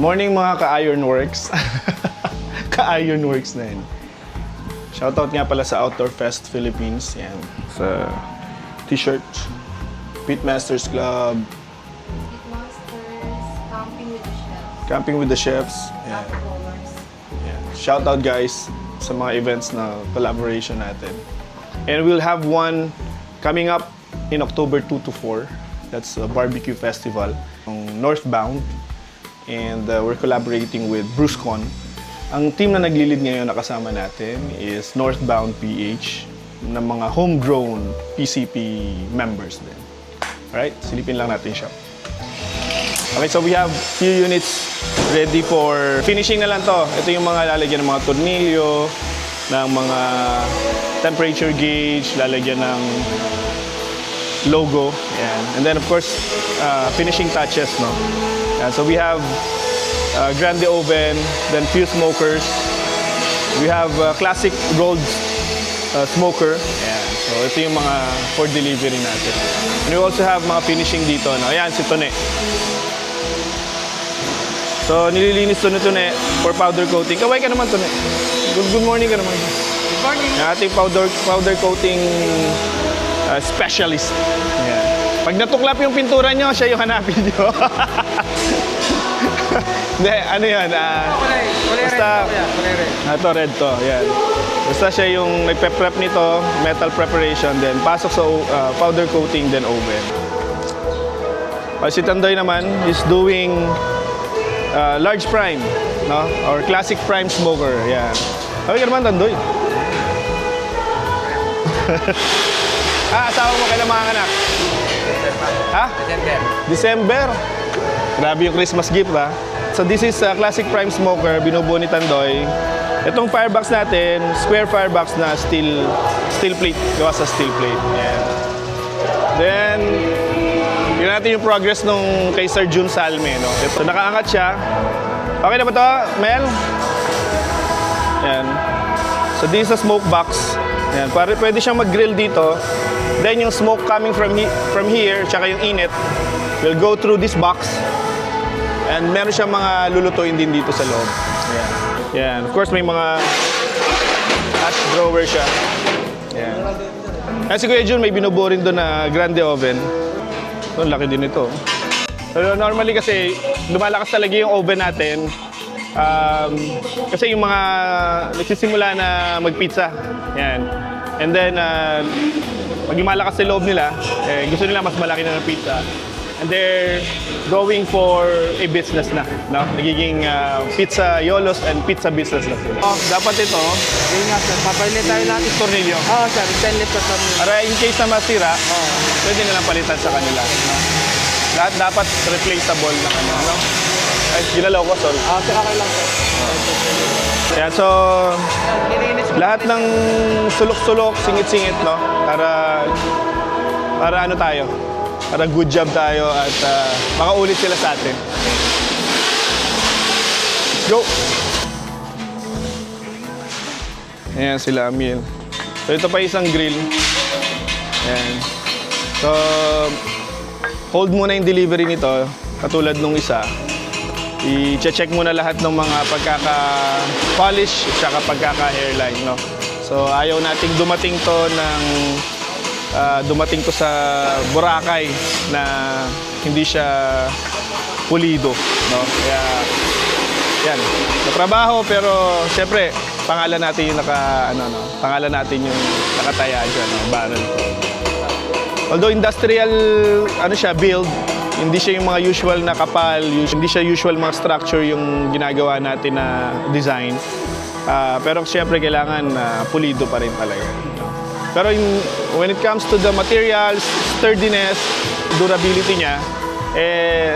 Morning mga ka-Ironworks. Ka-Ironworks na yun. Shoutout nga pala sa Outdoor Fest Philippines. Yan. Sa t-shirt. Pitmasters Club. Pitmasters, Camping with the Chefs. Camping with the Chefs. Yan. Yan. Shoutout guys sa mga events na collaboration natin. And we'll have one coming up in October 2 to 4. That's a barbecue festival. Northbound. And we're collaborating with BruceCon. Ang team na naglilid ngayon na kasama natin is Northbound PH na mga homegrown PCP members din. Alright, silipin lang natin siya. Okay, so we have few units ready for finishing na lang to. Ito yung mga lalagyan ng mga tornilyo, ng mga temperature gauge, lalagyan ng logo. Yan. And then of course, finishing touches, no? So we have grande oven, then few smokers. We have classic rolled smoker. Ayan. So ito yung mga for delivery natin. And we also have mga finishing dito. No? Ayan, si Tone. So nililinis to ni Tone for powder coating. Kaway ka naman, Tone. Good morning ka naman. Good morning. Yung ating powder coating specialist. Ayan. Pag natuklap yung pintura nyo, siya yung hanapin nyo. Hindi, ano yan? Basta, ito red to. Yan. Basta siya yung nagpe-prep nito, metal preparation, then pasok sa powder coating, then oven. Si Tandoy naman is doing large prime, no? Or classic prime smoker. Yan. Sabi ka naman, Tandoy. Asawa mo kailan mga anak? Ha? December. Grabe yung Christmas gift, ha? So this is a classic prime smoker, binubuo ni Tandoy. Itong firebox natin, square firebox na steel plate. Gawa sa steel plate. Yeah. Then, yun natin yung progress nung kay Sir Jun Salme, no? Ito, nakaangat siya. Okay na ba to, Mel? Yan. So this is a smoke box. Yan. Pwede siyang mag-grill dito. Then yung smoke coming from here, tsaka yung init, will go through this box. And meron siyang mga lulutuin din dito sa loob. Yan. Yan. Of course, may mga ash drawer siya. Yan. Kasi Kuya Jun, may binubuo rin doon na grande oven. So, laki din ito. So, normally kasi, lumalakas talaga yung oven natin. Kasi yung mga nagsisimula na magpizza. Yan. And then, pag lumalakas sa loob nila, gusto nila mas malaki na ng pizza. And they're going for a business na, no? Nagiging pizza yolos and pizza business na sila. Oh, dapat ito, Yun nga sir, papalit tayo natin. tornilyo. Oo sir, stainless ka sir. Para in case na masira, pwede nilang palitan sa kanila. No? Lahat dapat replaceable na kanila, no? Ay, ginalaw ko, sorry. Sir, okay lang sir. Kaya so, lahat ng sulok-sulok, singit-singit, no? Para ano tayo? Para good job tayo at makaulit sila sa atin. Go! Ayan sila, Amil. So ito pa isang grill. Ayan. So, hold muna yung delivery nito, katulad nung isa. I-check muna lahat ng mga pagkaka-polish at pagkaka-hairline, no? So, ayaw nating dumating to sa Boracay na hindi siya pulido, no? Kaya yan, natrabaho pero siyempre pangalan natin yung pangalan natin yung nakataya diyan, no? Barrel. Although industrial build, hindi siya yung mga usual na kapal, hindi siya usual mga structure yung ginagawa natin na design. Pero siyempre kailangan pulido pa rin talaga. Pero when it comes to the materials, sturdiness, durability niya,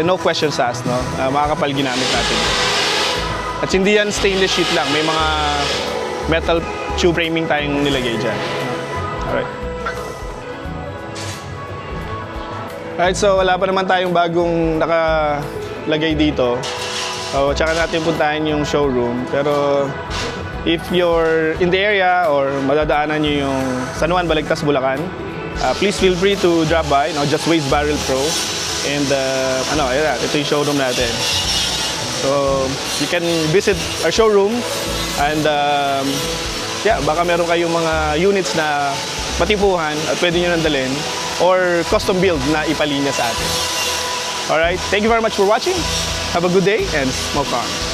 no questions asked, no? Makakapal ginamit natin. At hindi yan stainless sheet lang, may mga metal tube framing tayong nilagay dyan. Alright. Alright, so wala pa naman tayong bagong nakalagay dito. So, tsaka natin puntahan yung showroom. Pero if you're in the area or madadaanan nyo yung San Juan, Balagtas, Bulacan, please feel free to drop by, no? Just Waste Barrel Pro. And ito yung showroom natin. So, you can visit our showroom and yeah, baka meron kayong mga units na matipuhan at pwede nyo nang dalhin or custom build na ipalinya sa atin. Alright, thank you very much for watching. Have a good day and smoke on.